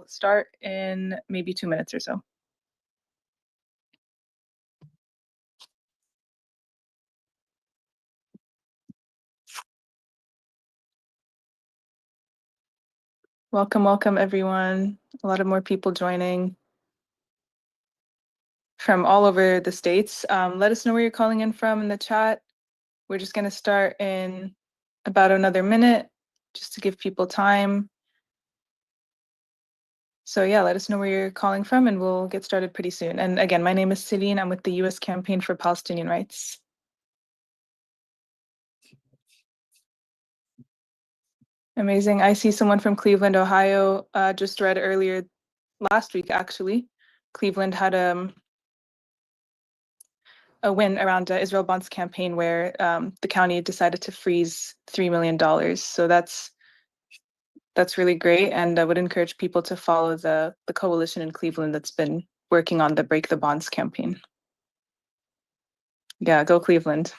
start in maybe 2 minutes or so. Welcome, everyone. A lot of more people joining from all over the States. Let us know where you're calling in from in the chat. We're just going to start in about another minute just to give people time. So yeah, let us know where you're calling from and we'll get started pretty soon. And again, my name is Celine. I'm with the U.S. Campaign for Palestinian Rights. Amazing. I see someone from Cleveland, Ohio, just read earlier last week, actually. Cleveland had a win around Israel Bonds campaign where the county decided to freeze $3 million. So that's really great. And I would encourage people to follow the coalition in Cleveland that's been working on the Break the Bonds campaign. Yeah, go Cleveland.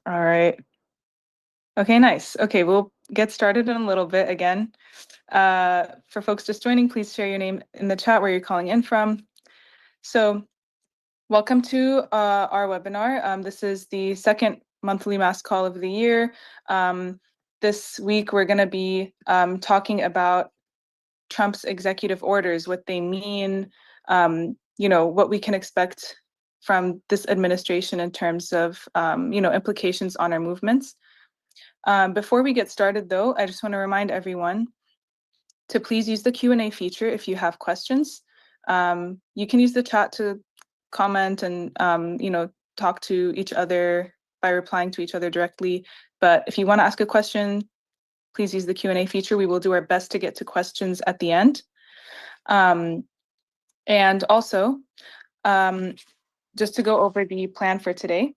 All right. Okay, nice. Okay, we'll get started in a little bit again. For folks just joining, please share your name in the chat where you're calling in from. So welcome to our webinar. This is the second monthly mass call of the year. This week, we're going to be talking about Trump's executive orders, what they mean, what we can expect from this administration in terms of, implications on our movements. Before we get started, though, I just want to remind everyone to please use the Q&A feature if you have questions. You can use the chat to comment and, talk to each other by replying to each other directly. But if you want to ask a question, please use the Q&A feature. We will do our best to get to questions at the end. And also, just to go over the plan for today,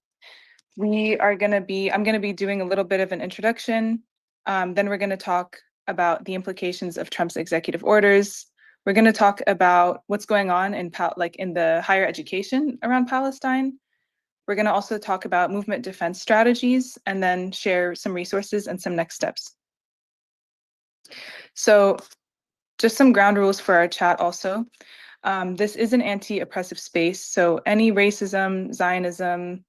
I'm going to be doing a little bit of an introduction. Then we're going to talk about the implications of Trump's executive orders. We're going to talk about what's going on in the higher education around Palestine. We're going to also talk about movement defense strategies and then share some resources and some next steps. So just some ground rules for our chat also. This is an anti-oppressive space, so any racism, Zionism,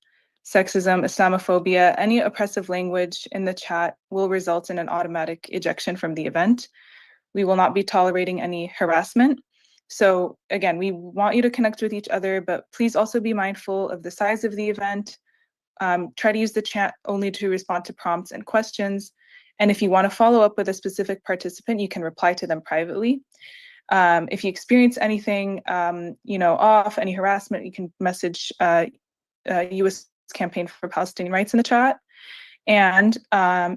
sexism, Islamophobia, any oppressive language in the chat will result in an automatic ejection from the event. We will not be tolerating any harassment. So again, we want you to connect with each other, but please also be mindful of the size of the event. Try to use the chat only to respond to prompts and questions. And if you want to follow up with a specific participant, you can reply to them privately. If you experience anything, off, any harassment, you can message U.S. Campaign for Palestinian Rights in the chat. And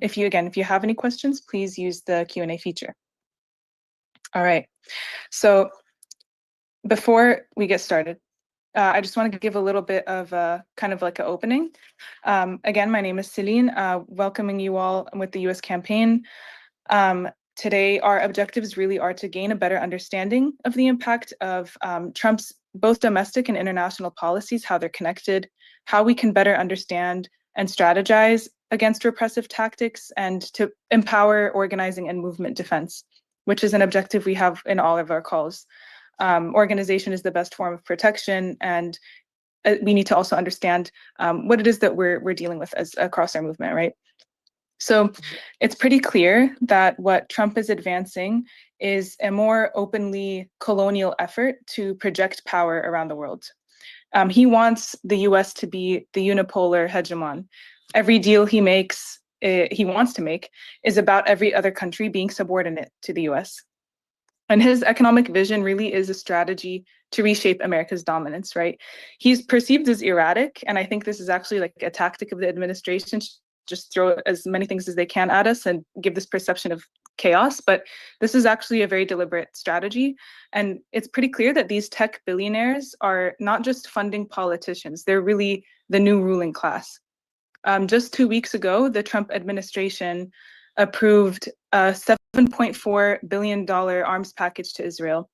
if you have any questions, please use the Q&A feature. All right. So before we get started, I just want to give a little bit of kind of like an opening. Again, my name is Celine, welcoming you all with the U.S. Campaign. Today, our objectives really are to gain a better understanding of the impact of Trump's both domestic and international policies, how they're connected, how we can better understand and strategize against repressive tactics, and to empower organizing and movement defense, which is an objective we have in all of our calls. Organization is the best form of protection, and we need to also understand what it is that we're dealing with across our movement, right? So it's pretty clear that what Trump is advancing is a more openly colonial effort to project power around the world. He wants the US to be the unipolar hegemon. Every deal he wants to make is about every other country being subordinate to the US. And his economic vision really is a strategy to reshape America's dominance, right? He's perceived as erratic, and I think this is actually like a tactic of the administration, just throw as many things as they can at us and give this perception of chaos. But this is actually a very deliberate strategy. And it's pretty clear that these tech billionaires are not just funding politicians, they're really the new ruling class. Just 2 weeks ago, the Trump administration approved a $7.4 billion arms package to Israel.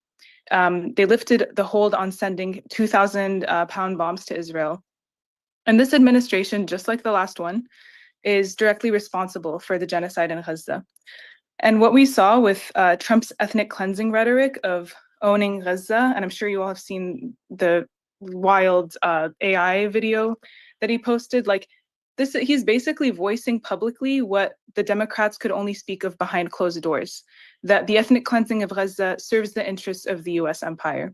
They lifted the hold on sending 2,000 pound bombs to Israel. And this administration, just like the last one, is directly responsible for the genocide in Gaza. And what we saw with Trump's ethnic cleansing rhetoric of owning Gaza, and I'm sure you all have seen the wild AI video that he posted, like this, he's basically voicing publicly what the Democrats could only speak of behind closed doors, that the ethnic cleansing of Gaza serves the interests of the US empire.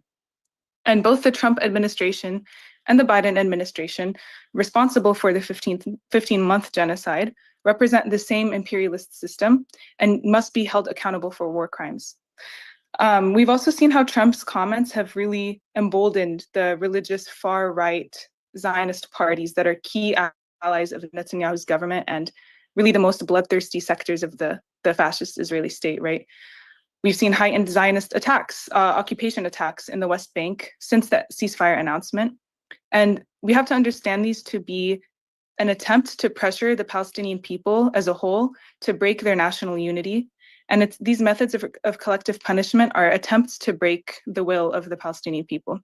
And both the Trump administration and the Biden administration, responsible for the 15-month genocide, represent the same imperialist system and must be held accountable for war crimes. We've also seen how Trump's comments have really emboldened the religious far-right Zionist parties that are key allies of Netanyahu's government and really the most bloodthirsty sectors of the fascist Israeli state, right? We've seen heightened Zionist attacks, occupation attacks in the West Bank since that ceasefire announcement. And we have to understand these to be an attempt to pressure the Palestinian people as a whole to break their national unity. And these methods of collective punishment are attempts to break the will of the Palestinian people.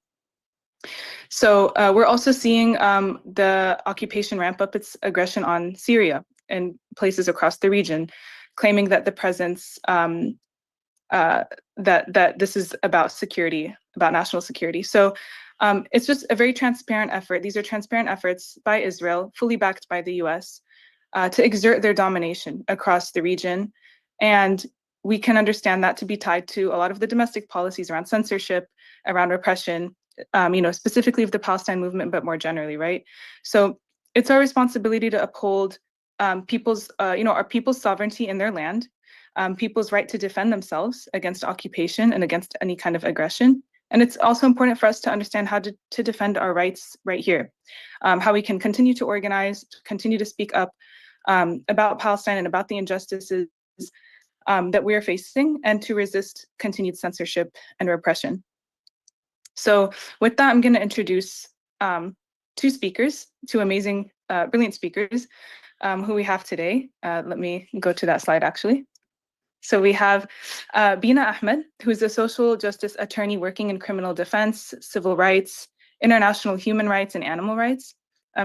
So we're also seeing the occupation ramp up its aggression on Syria and places across the region, claiming that the presence that this is about security, about national security. So it's just a very transparent effort. These are transparent efforts by Israel, fully backed by the US, to exert their domination across the region. And we can understand that to be tied to a lot of the domestic policies around censorship, around repression, specifically of the Palestine movement, but more generally, right? So it's our responsibility to uphold our people's sovereignty in their land, people's right to defend themselves against occupation and against any kind of aggression. And it's also important for us to understand how to defend our rights right here, how we can continue to organize, continue to speak up about Palestine and about the injustices that we are facing, and to resist continued censorship and repression. So with that, I'm going to introduce two speakers, two amazing, brilliant speakers who we have today. Let me go to that slide, actually. So we have Bina Ahmed, who's a social justice attorney working in criminal defense, civil rights, international human rights, and animal rights.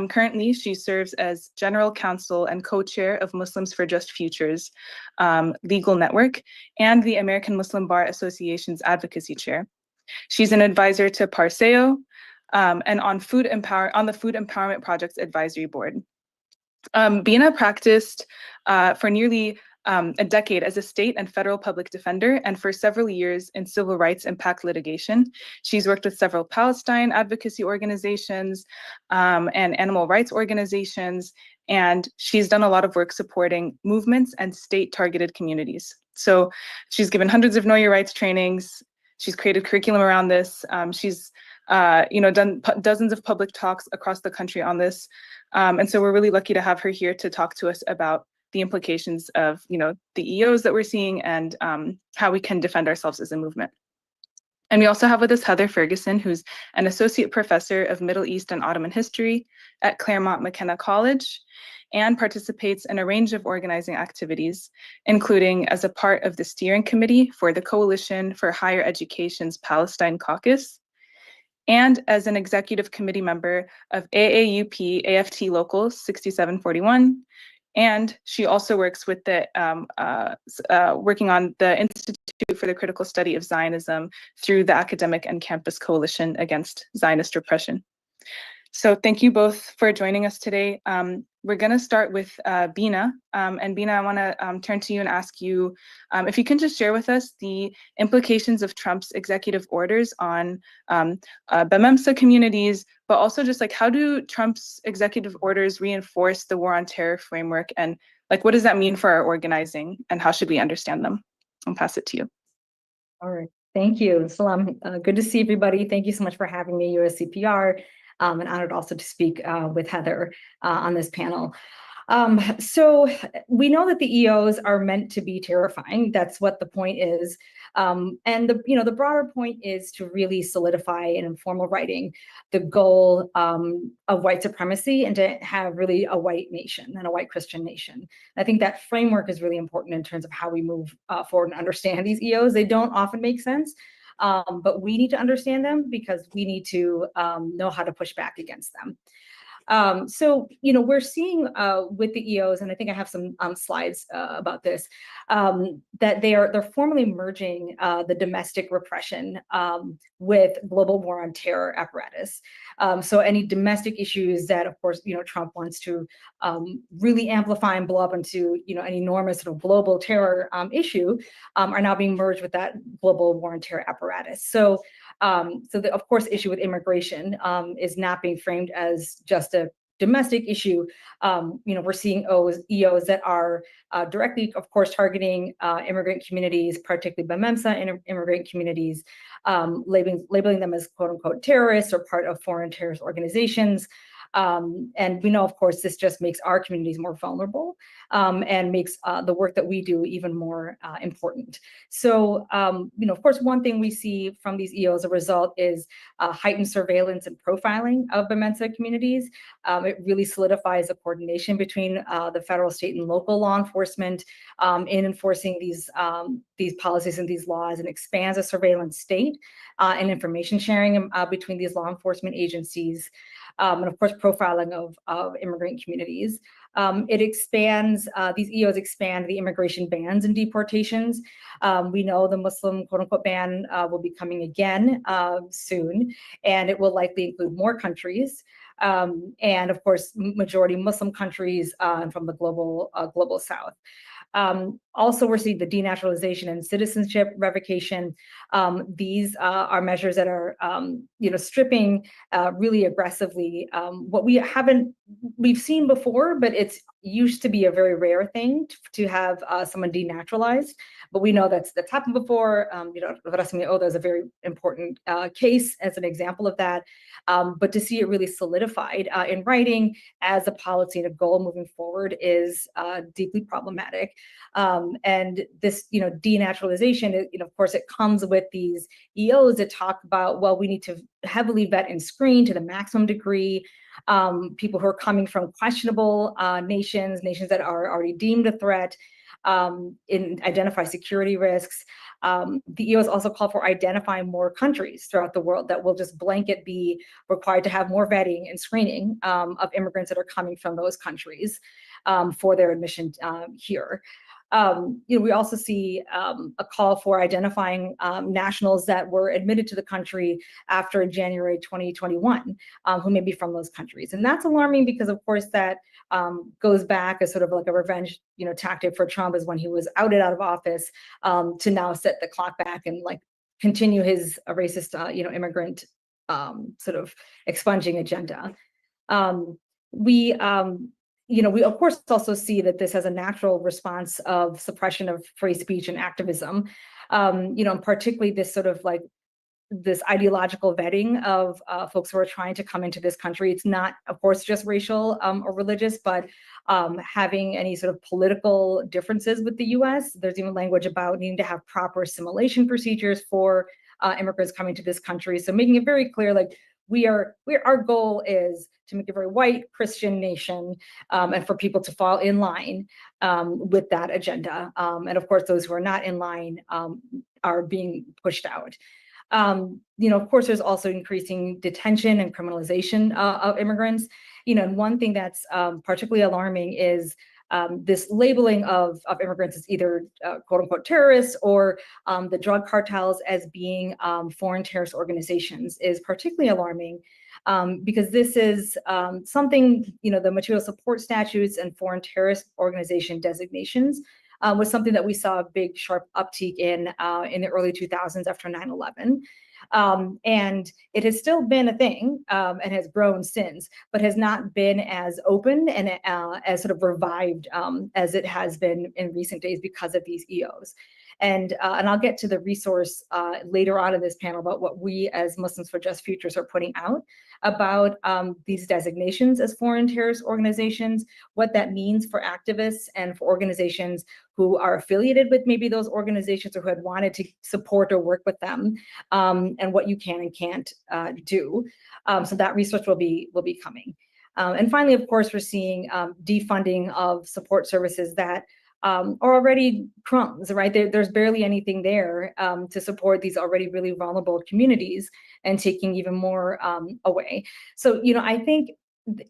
Currently, she serves as general counsel and co-chair of Muslims for Just Futures legal network and the American Muslim Bar Association's advocacy chair. She's an advisor to Parseo and on the Food Empowerment Project's advisory board. Bina practiced for nearly a decade as a state and federal public defender, and for several years in civil rights impact litigation. She's worked with several Palestine advocacy organizations and animal rights organizations, and she's done a lot of work supporting movements and state-targeted communities. So she's given hundreds of Know Your Rights trainings. She's created curriculum around this. She's done dozens of public talks across the country on this. And so we're really lucky to have her here to talk to us about the implications of, the EOs that we're seeing and how we can defend ourselves as a movement. And we also have with us Heather Ferguson, who's an associate professor of Middle East and Ottoman history at Claremont McKenna College, and participates in a range of organizing activities, including as a part of the steering committee for the Coalition for Higher Education's Palestine Caucus, and as an executive committee member of AAUP AFT Local 6741. And she also works with working on the Institute for the Critical Study of Zionism through the Academic and Campus Coalition Against Zionist Repression. So thank you both for joining us today. We're going to start with Bina. And Bina, I want to turn to you and ask you if you can just share with us the implications of Trump's executive orders on Bememsa communities, but also just like how do Trump's executive orders reinforce the War on Terror framework, and like what does that mean for our organizing, and how should we understand them? I'll pass it to you. All right, thank you. Salam, good to see everybody. Thank you so much for having me, USCPR. And honored also to speak with Heather on this panel. So we know that the EOs are meant to be terrifying. That's what the point is. And the broader point is to really solidify in informal writing the goal of white supremacy and to have really a white nation and a white Christian nation. I think that framework is really important in terms of how we move forward and understand these EOs. They don't often make sense. But we need to understand them because we need to know how to push back against them. So, we're seeing with the EOs, and I think I have some slides about this, that they're formally merging the domestic repression with global war on terror apparatus. So any domestic issues that, of course, Trump wants to really amplify and blow up into, an enormous sort of global terror issue, are now being merged with that global war on terror apparatus. So, the, of course, issue with immigration is not being framed as just a domestic issue. We're seeing EOs that are directly, of course, targeting immigrant communities, particularly BMEMSA immigrant communities, labeling them as quote unquote terrorists or part of foreign terrorist organizations. And we know, of course, this just makes our communities more vulnerable and makes the work that we do even more important. So, of course, one thing we see from these EOs as a result is heightened surveillance and profiling of BMEMSA communities. It really solidifies the coordination between the federal, state, and local law enforcement in enforcing these policies and these laws, and expands the surveillance state and information sharing between these law enforcement agencies. And of course, profiling of immigrant communities. It expands, these EOs expand the immigration bans and deportations. We know the Muslim quote unquote ban will be coming again soon, and it will likely include more countries. And of course, majority Muslim countries from the global South. Also, we're seeing the denaturalization and citizenship revocation. These are measures that are, stripping really aggressively what we've seen before, but it's used to be a very rare thing to have someone denaturalized. But we know that's happened before. Rasmi Oda is a very important case as an example of that. But to see it really solidified in writing as a policy and a goal moving forward is deeply problematic. And this, denaturalization, of course, it comes with these EOs that talk about, well, we need to heavily vet and screen to the maximum degree people who are coming from questionable nations that are already deemed a threat, identify security risks. The EOs also call for identifying more countries throughout the world that will just blanket be required to have more vetting and screening of immigrants that are coming from those countries for their admission here. We also see a call for identifying nationals that were admitted to the country after January 2021, who may be from those countries. And that's alarming because, of course, that goes back as sort of like a revenge, tactic for Trump, is when he was outed out of office to now set the clock back and continue his racist, immigrant sort of expunging agenda. We of course also see that this has a natural response of suppression of free speech and activism, and particularly this sort of this ideological vetting of folks who are trying to come into this country. It's not, of course, just racial or religious, but having any sort of political differences with the US. There's even language about needing to have proper assimilation procedures for immigrants coming to this country. So making it very clear, our goal is to make a very white Christian nation and for people to fall in line with that agenda. And of course, those who are not in line are being pushed out. Of course, there's also increasing detention and criminalization of immigrants. And one thing that's particularly alarming is this labeling of immigrants as either quote unquote terrorists or the drug cartels as being foreign terrorist organizations is particularly alarming because this is something, the material support statutes and foreign terrorist organization designations was something that we saw a big sharp uptick in the early 2000s after 9/11. And it has still been a thing and has grown since, but has not been as open and as sort of revived as it has been in recent days because of these EOs. And I'll get to the resource later on in this panel about what we as Muslims for Just Futures are putting out about these designations as foreign terrorist organizations, what that means for activists and for organizations who are affiliated with maybe those organizations or who had wanted to support or work with them, and what you can and can't do. So that resource will be coming. And finally, of course, we're seeing defunding of support services that are already crumbs, right? There's barely anything there to support these already really vulnerable communities and taking even more away. So, I think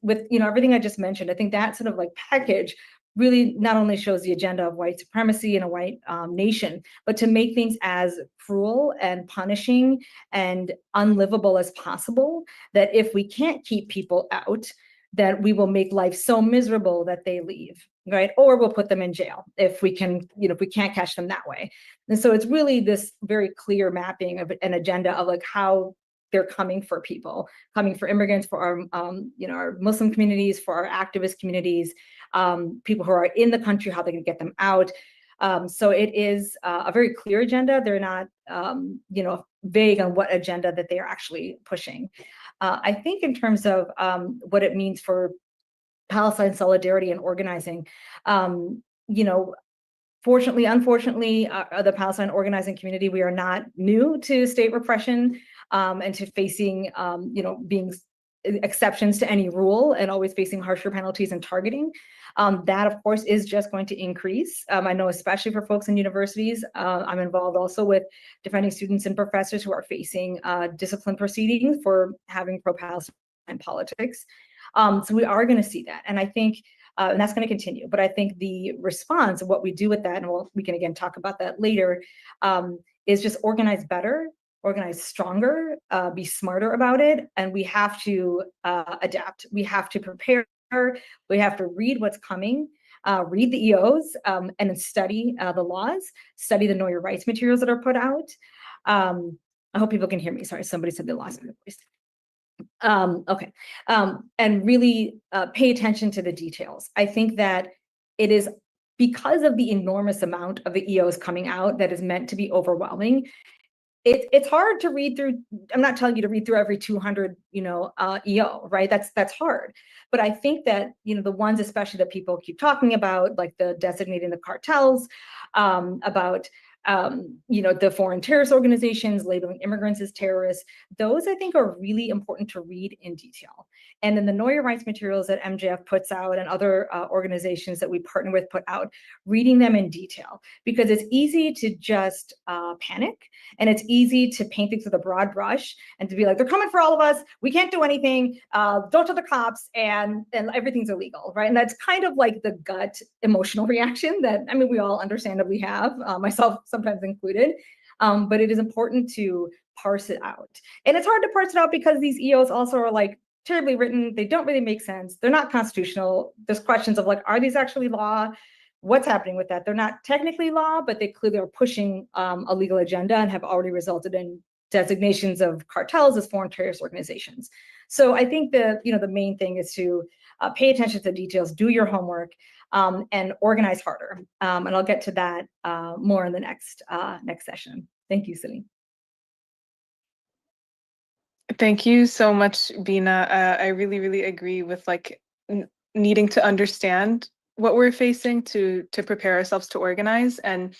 with everything I just mentioned, I think that sort of like package really not only shows the agenda of white supremacy and a white nation, but to make things as cruel and punishing and unlivable as possible, that if we can't keep people out, that we will make life so miserable that they leave, right? Or we'll put them in jail if we can, if we can't catch them that way. And so it's really this very clear mapping of an agenda of like how they're coming for people, coming for immigrants, for our, our Muslim communities, for our activist communities, people who are in the country, how they can get them out. So it is a very clear agenda. They're not, vague on what agenda that they are actually pushing. I think in terms of what it means for Palestine solidarity and organizing, fortunately, unfortunately, the Palestine organizing community, we are not new to state repression and to facing, being exceptions to any rule and always facing harsher penalties and targeting. That, of course, is just going to increase. I know, especially for folks in universities, I'm involved also with defending students and professors who are facing discipline proceedings for having pro-Palestine politics. So we are going to see that. And I think and that's going to continue. But I think the response of what we do with that, and we can again talk about that later, is just organize better, organize stronger, be smarter about it. And we have to adapt. We have to prepare. We have to read what's coming, read the EOs, and then study the laws, study the Know Your Rights materials that are put out. I hope people can hear me. Sorry, somebody said they lost my voice. Okay, and really pay attention to the details. I think that it is because of the enormous amount of the EOs coming out that is meant to be overwhelming. It's hard to read through. I'm not telling you to read through every 200, EO, right? That's hard. But I think that, the ones especially that people keep talking about, like the designating the cartels, about the foreign terrorist organizations, labeling immigrants as terrorists, those I think are really important to read in detail. And then the Know Your Rights materials that MJF puts out and other organizations that we partner with put out, reading them in detail, because it's easy to just panic, and it's easy to paint things with a broad brush and to be like, they're coming for all of us, we can't do anything, don't tell the cops, and everything's illegal, right? And that's kind of like the gut emotional reaction that, we all understandably have, myself sometimes included, but it is important to parse it out. And it's hard to parse it out because these EOs also are like terribly written. They don't really make sense. They're not constitutional. There's questions of like, are these actually law? What's happening with that? They're not technically law, but they clearly are pushing a legal agenda and have already resulted in designations of cartels as foreign terrorist organizations. So I think the main thing is to pay attention to the details, do your homework, and organize harder. And I'll get to that more in the next session. Thank you, Celine. Thank you so much, Bina. I really, really agree with like needing to understand what we're facing to prepare ourselves to organize, and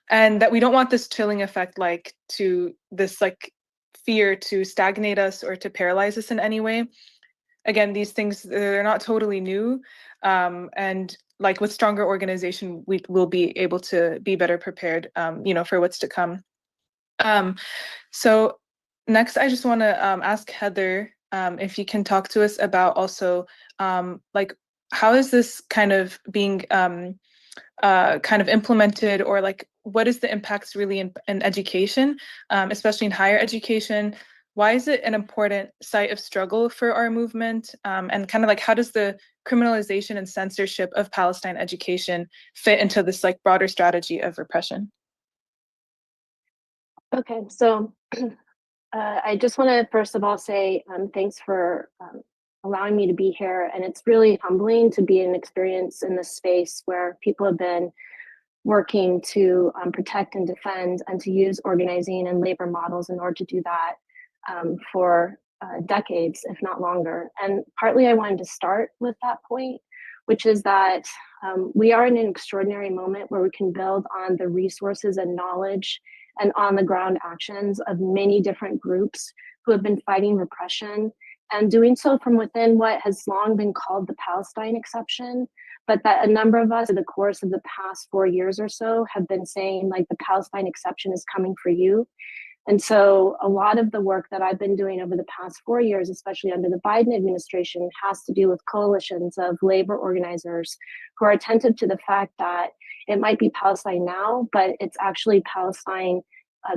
that we don't want this chilling effect, like to this like fear to stagnate us or to paralyze us in any way. Again, these things, they're not totally new, and like with stronger organization, we will be able to be better prepared, for what's to come. So next, I just want to ask Heather if you can talk to us about also like how is this kind of being kind of implemented, or like what is the impacts really in education, especially in higher education? Why is it an important site of struggle for our movement? And kind of like how does the criminalization and censorship of Palestine education fit into this like broader strategy of repression? Okay, so I just want to first of all say thanks for allowing me to be here. And it's really humbling to be an experience in this space where people have been working to protect and defend and to use organizing and labor models in order to do that for decades, if not longer. And partly I wanted to start with that point, which is that we are in an extraordinary moment where we can build on the resources and knowledge and on the ground actions of many different groups who have been fighting repression and doing so from within what has long been called the Palestine exception, but that a number of us in the course of the past 4 years or so have been saying like the Palestine exception is coming for you. And so a lot of the work that I've been doing over the past 4 years, especially under the Biden administration, has to do with coalitions of labor organizers who are attentive to the fact that it might be Palestine now, but it's actually Palestine.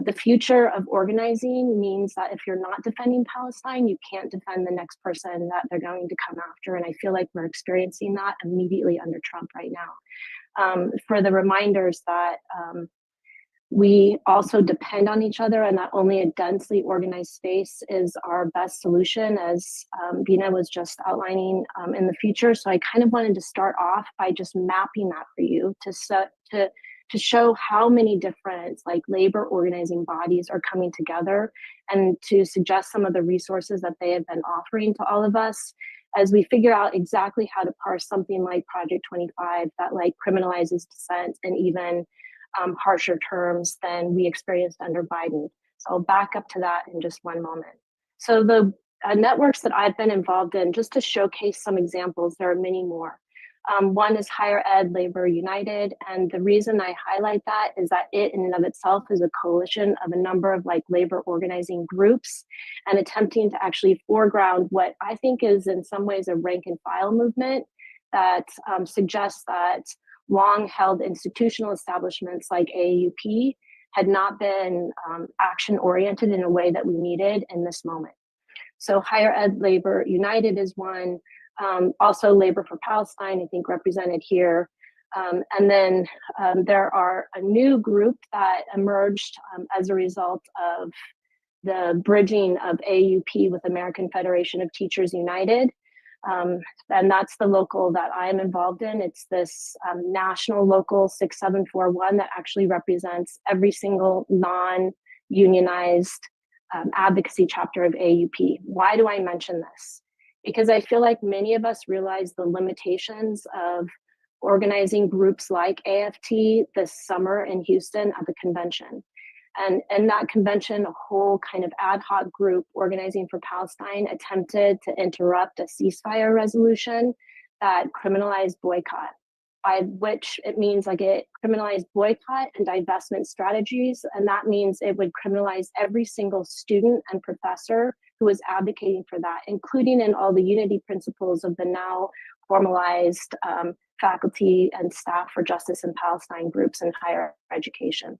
The future of organizing means that if you're not defending Palestine, you can't defend the next person that they're going to come after. And I feel like we're experiencing that immediately under Trump right now. For the reminders that we also depend on each other, and that only a densely organized space is our best solution, as Bina was just outlining in the future. So I kind of wanted to start off by just mapping that for you to show how many different like labor organizing bodies are coming together, and to suggest some of the resources that they have been offering to all of us as we figure out exactly how to parse something like Project 25 that like criminalizes dissent and even harsher terms than we experienced under Biden. So I'll back up to that in just one moment. So the networks that I've been involved in, just to showcase some examples, there are many more. One is Higher Ed Labor United, and the reason I highlight that is that it in and of itself is a coalition of a number of like labor organizing groups and attempting to actually foreground what I think is in some ways a rank and file movement that suggests that long-held institutional establishments like AAUP had not been action-oriented in a way that we needed in this moment. So Higher Ed Labor United is one, also Labor for Palestine, I think represented here. And then there are a new group that emerged as a result of the bridging of AAUP with American Federation of Teachers United. And that's the local that I'm involved in. It's this national local 6741 that actually represents every single non-unionized advocacy chapter of AUP. Why do I mention this? Because I feel like many of us realize the limitations of organizing groups like AFT this summer in Houston at the convention. And in that convention, a whole kind of ad hoc group organizing for Palestine attempted to interrupt a ceasefire resolution that criminalized boycott, by which it means like it criminalized boycott and divestment strategies. And that means it would criminalize every single student and professor who was advocating for that, including in all the unity principles of the now formalized faculty and staff for justice in Palestine groups in higher education.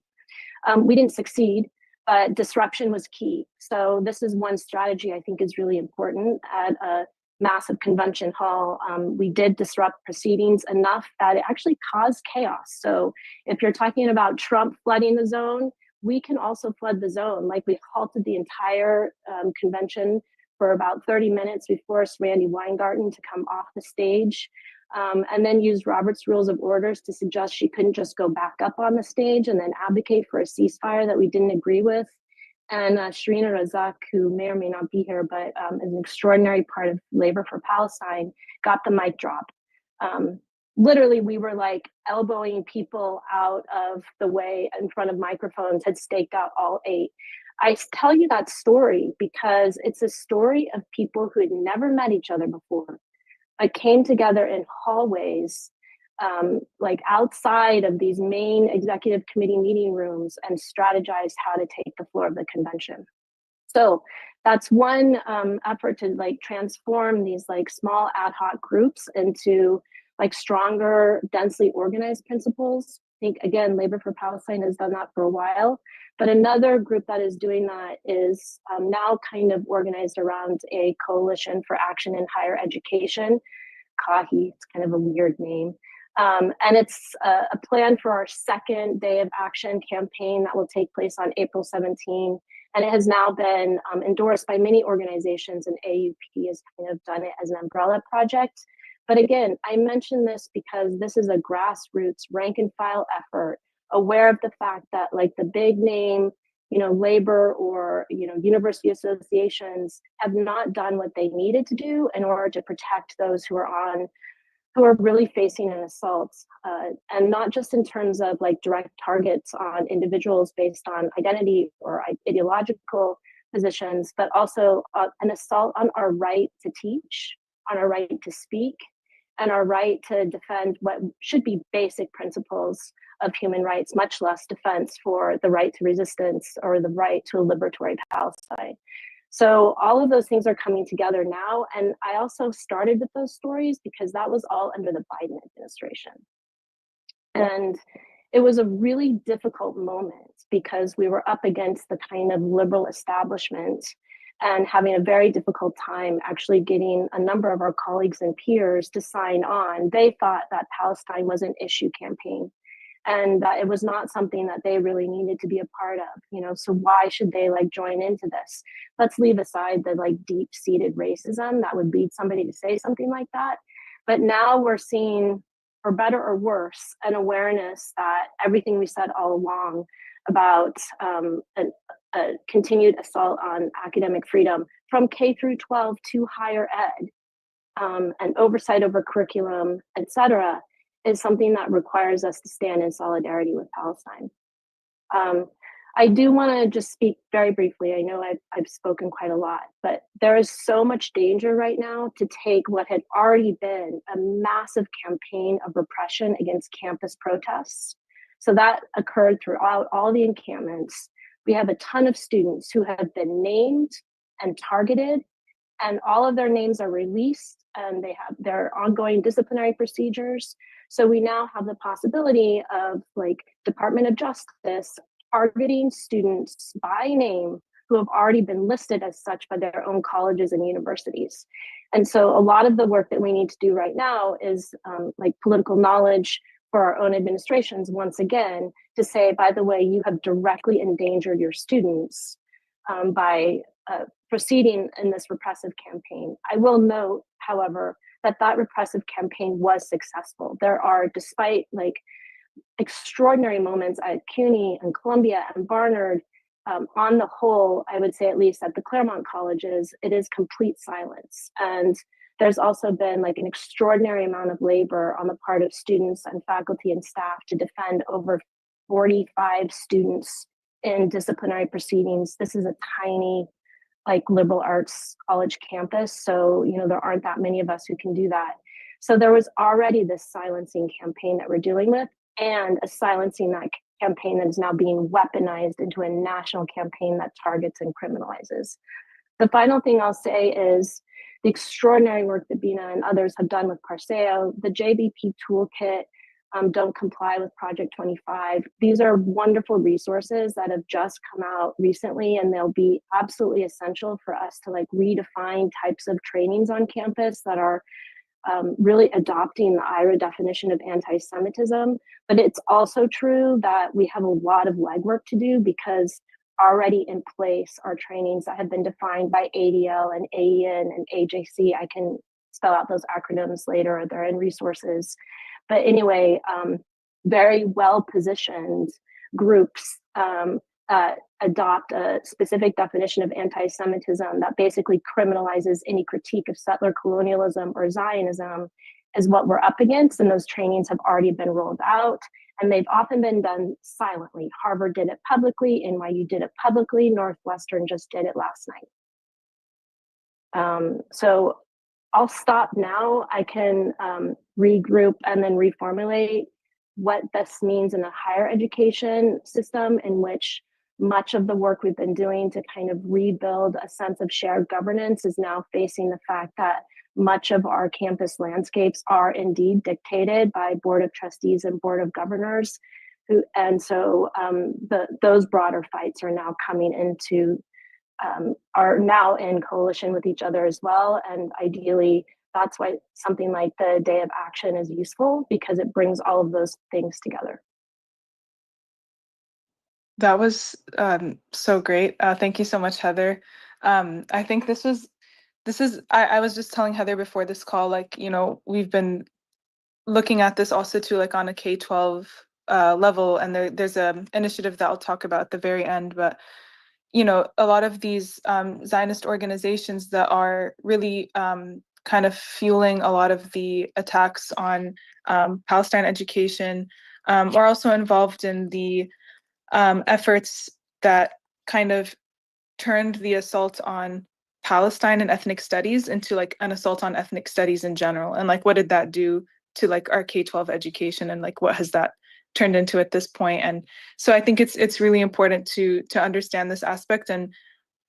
We didn't succeed, but disruption was key. So this is one strategy I think is really important. At a massive convention hall, we did disrupt proceedings enough that it actually caused chaos. So if you're talking about Trump flooding the zone, we can also flood the zone. Like we halted the entire convention for about 30 minutes. We forced Randy Weingarten to come off the stage. And then used Robert's Rules of Orders to suggest she couldn't just go back up on the stage and then advocate for a ceasefire that we didn't agree with. And Sharina Razak, who may or may not be here, but is an extraordinary part of Labor for Palestine, got the mic drop. Literally, we were like elbowing people out of the way in front of microphones, had staked out all 8. I tell you that story because it's a story of people who had never met each other before. I came together in hallways, like outside of these main executive committee meeting rooms, and strategized how to take the floor of the convention. So that's one effort to like transform these like small ad hoc groups into like stronger, densely organized principles. I think again, Labor for Palestine has done that for a while. But another group that is doing that is now kind of organized around a coalition for action in higher education, CAHI, it's kind of a weird name. And it's a plan for our second Day of Action campaign that will take place on April 17. And it has now been endorsed by many organizations, and AUP has kind of done it as an umbrella project. But again, I mention this because this is a grassroots rank and file effort, aware of the fact that like the big name, labor or, university associations have not done what they needed to do in order to protect those who are really facing an assault, and not just in terms of like direct targets on individuals based on identity or ideological positions, but also an assault on our right to teach, on our right to speak, and our right to defend what should be basic principles of human rights, much less defense for the right to resistance or the right to a liberatory Palestine. So all of those things are coming together now. And I also started with those stories because that was all under the Biden administration. And it was a really difficult moment because we were up against the kind of liberal establishment and having a very difficult time actually getting a number of our colleagues and peers to sign on. They thought that Palestine was an issue campaign and that it was not something that they really needed to be a part of, you know, so why should they like join into this? Let's leave aside the like deep-seated racism that would lead somebody to say something like that. But now we're seeing, for better or worse, an awareness that everything we said all along about a continued assault on academic freedom from K through 12 to higher ed, and oversight over curriculum, et cetera, is something that requires us to stand in solidarity with Palestine. I do want to just speak very briefly. I know I've spoken quite a lot, but there is so much danger right now to take what had already been a massive campaign of repression against campus protests. So that occurred throughout all the encampments. We have a ton of students who have been named and targeted, and all of their names are released and they have their ongoing disciplinary procedures. So we now have the possibility of like Department of Justice targeting students by name who have already been listed as such by their own colleges and universities. And so a lot of the work that we need to do right now is like political knowledge for our own administrations, once again, to say, by the way, you have directly endangered your students by proceeding in this repressive campaign. I will note, however, that that repressive campaign was successful. There are, despite like extraordinary moments at CUNY and Columbia and Barnard, on the whole, I would say at least at the Claremont colleges, it is complete silence. And there's also been like an extraordinary amount of labor on the part of students and faculty and staff to defend over 45 students in disciplinary proceedings. This is a tiny like liberal arts college campus. So, you know, there aren't that many of us who can do that. So there was already this silencing campaign that we're dealing with, and a silencing that campaign that is now being weaponized into a national campaign that targets and criminalizes. The final thing I'll say is the extraordinary work that Bina and others have done with Parseo, the JBP toolkit, Don't Comply with Project 25. These are wonderful resources that have just come out recently, and they'll be absolutely essential for us to like redefine types of trainings on campus that are really adopting the IRA definition of anti-Semitism. But it's also true that we have a lot of legwork to do because already in place are trainings that have been defined by ADL and AEN and AJC. I can spell out those acronyms later, they're in resources. But anyway, very well positioned groups adopt a specific definition of anti-Semitism that basically criminalizes any critique of settler colonialism or Zionism is what we're up against. And those trainings have already been rolled out, and they've often been done silently. Harvard did it publicly, NYU did it publicly, Northwestern just did it last night. So I'll stop now. I can regroup and then reformulate what this means in a higher education system in which much of the work we've been doing to kind of rebuild a sense of shared governance is now facing the fact that much of our campus landscapes are indeed dictated by board of trustees and board of governors who, and so those broader fights are now coming into are now in coalition with each other as well. And ideally, that's why something like the Day of Action is useful, because it brings all of those things together. That was so great. Thank you so much, Heather. I think I was just telling Heather before this call, like, you know, we've been looking at this also too, like on a K-12 level, and there's an initiative that I'll talk about at the very end, but you know, a lot of these Zionist organizations that are really kind of fueling a lot of the attacks on Palestine education are also involved in the efforts that kind of turned the assault on Palestine and ethnic studies into like an assault on ethnic studies in general, and like what did that do to like our K-12 education, and like what has that turned into at this point? And so I think it's really important to understand this aspect and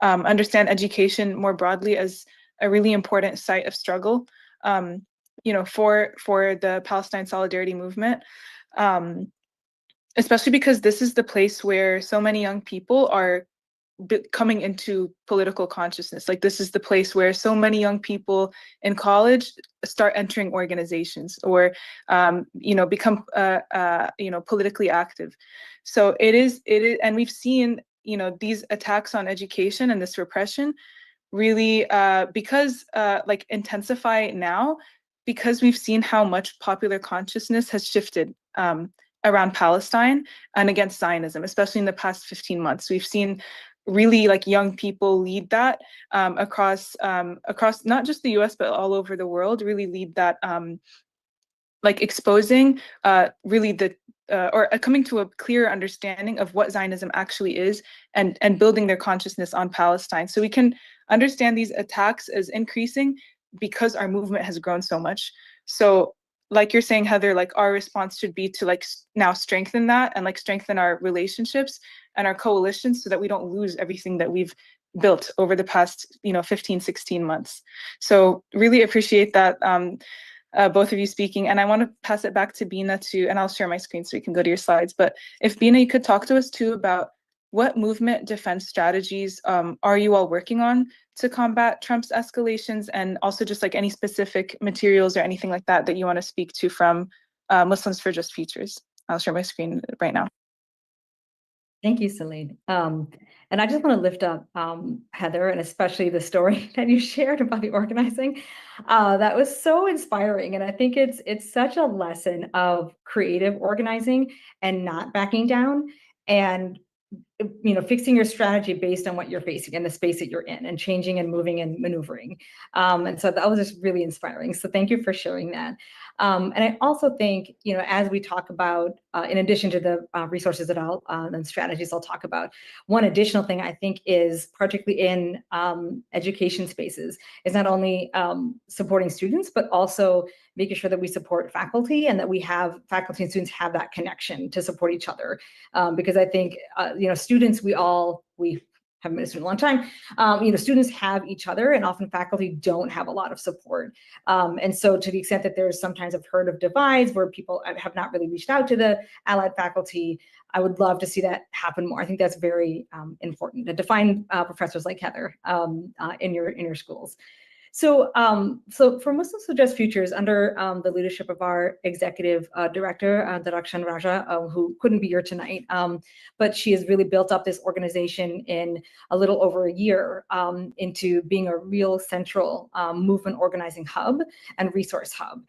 understand education more broadly as a really important site of struggle, you know, for the Palestine solidarity movement, especially because this is the place where so many young people are coming into political consciousness. Like this is the place where so many young people in college start entering organizations or, you know, become, you know, politically active. So it is, and we've seen, you know, these attacks on education and this repression really because like intensify now because we've seen how much popular consciousness has shifted around Palestine and against Zionism, especially in the past 15 months. We've seen really like young people lead that across not just the US, but all over the world, really lead that like exposing really the or coming to a clearer understanding of what Zionism actually is and building their consciousness on Palestine. So we can understand these attacks as increasing because our movement has grown so much. So like you're saying, Heather, like our response should be to like now strengthen that and like strengthen our relationships and our coalitions so that we don't lose everything that we've built over the past, you know, 15, 16 months. So really appreciate that both of you speaking. And I want to pass it back to Bina too, and I'll share my screen so you can go to your slides. But if Bina, you could talk to us too about what movement defense strategies are you all working on to combat Trump's escalations, and also just like any specific materials or anything like that that you want to speak to from Muslims for Just Futures. I'll share my screen right now. Thank you, Celine. And I just want to lift up Heather, and especially the story that you shared about the organizing. That was so inspiring, and I think it's such a lesson of creative organizing and not backing down, and you know, fixing your strategy based on what you're facing and the space that you're in, and changing and moving and maneuvering. And so that was just really inspiring. So thank you for sharing that. And I also think, you know, as we talk about, in addition to the resources that I'll and strategies I'll talk about, one additional thing I think is, particularly in education spaces, is not only supporting students, but also making sure that we support faculty and that we have faculty and students have that connection to support each other. Because I think, you know, students, we haven't been a student a long time, you know, students have each other, and often faculty don't have a lot of support. And so to the extent that there's sometimes I've heard of divides where people have not really reached out to the allied faculty, I would love to see that happen more. I think that's very important, to find professors like Heather in your schools. So, so for Muslims for Just Futures, under the leadership of our executive director, Darakshan Raja, who couldn't be here tonight, but she has really built up this organization in a little over a year into being a real central movement organizing hub and resource hub.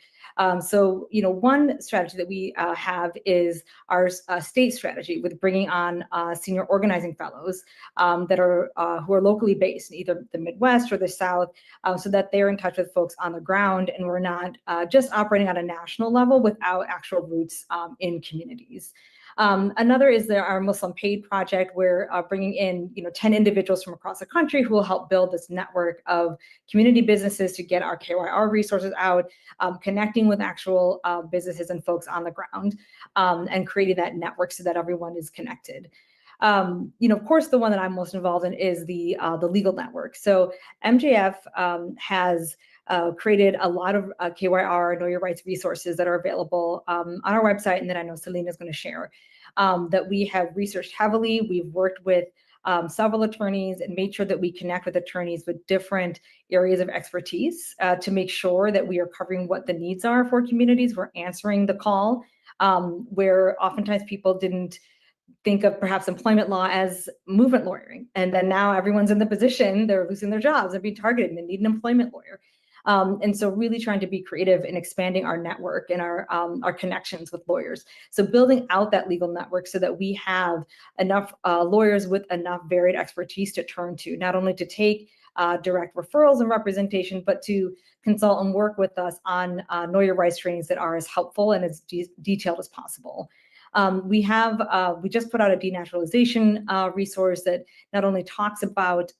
So, you know, one strategy that we have is our state strategy, with bringing on senior organizing fellows that are who are locally based in either the Midwest or the South, so that they're in touch with folks on the ground, and we're not just operating at a national level without actual roots in communities. Another is our Muslim Paid project. We're bringing in, you know, 10 individuals from across the country who will help build this network of community businesses to get our KYR resources out, connecting with actual businesses and folks on the ground, and creating that network so that everyone is connected. You know, of course, the one that I'm most involved in is the legal network. So MJF has created a lot of KYR, Know Your Rights resources that are available on our website, and that I know Selena is going to share, that we have researched heavily. We've worked with several attorneys and made sure that we connect with attorneys with different areas of expertise to make sure that we are covering what the needs are for communities. We're answering the call, where oftentimes people didn't think of perhaps employment law as movement lawyering. And then now everyone's in the position, they're losing their jobs and being targeted, and they need an employment lawyer. And so really trying to be creative in expanding our network and our connections with lawyers. So building out that legal network so that we have enough lawyers with enough varied expertise to turn to, not only to take direct referrals and representation, but to consult and work with us on Know Your Rights trainings that are as helpful and as detailed as possible. We just put out a denaturalization resource that not only talks about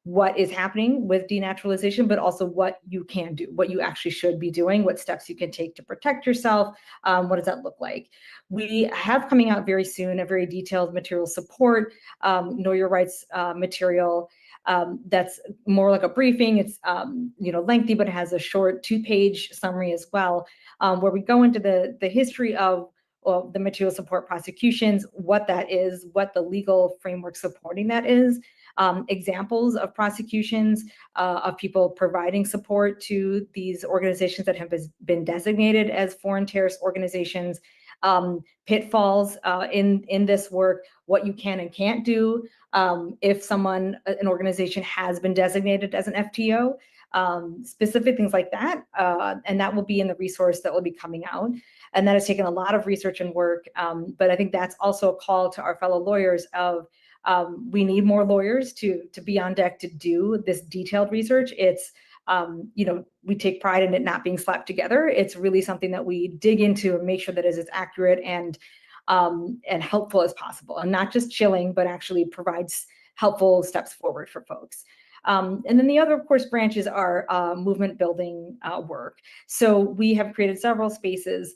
what is happening with denaturalization, but also what you can do, what you actually should be doing, what steps you can take to protect yourself. What does that look like? We have coming out very soon a very detailed material support, know your rights material that's more like a briefing. It's lengthy, but it has a short 2-page summary as well, where we go into the history of the material support prosecutions, what that is, what the legal framework supporting that is, examples of prosecutions of people providing support to these organizations that have been designated as foreign terrorist organizations, pitfalls in this work, what you can and can't do if an organization has been designated as an FTO, specific things like that. And that will be in the resource that will be coming out. And that has taken a lot of research and work. But I think that's also a call to our fellow lawyers of we need more lawyers to be on deck to do this detailed research. It's, we take pride in it not being slapped together. It's really something that we dig into and make sure that it is as accurate and helpful as possible, and not just chilling, but actually provides helpful steps forward for folks. And then the other, of course, branches are movement building work. So we have created several spaces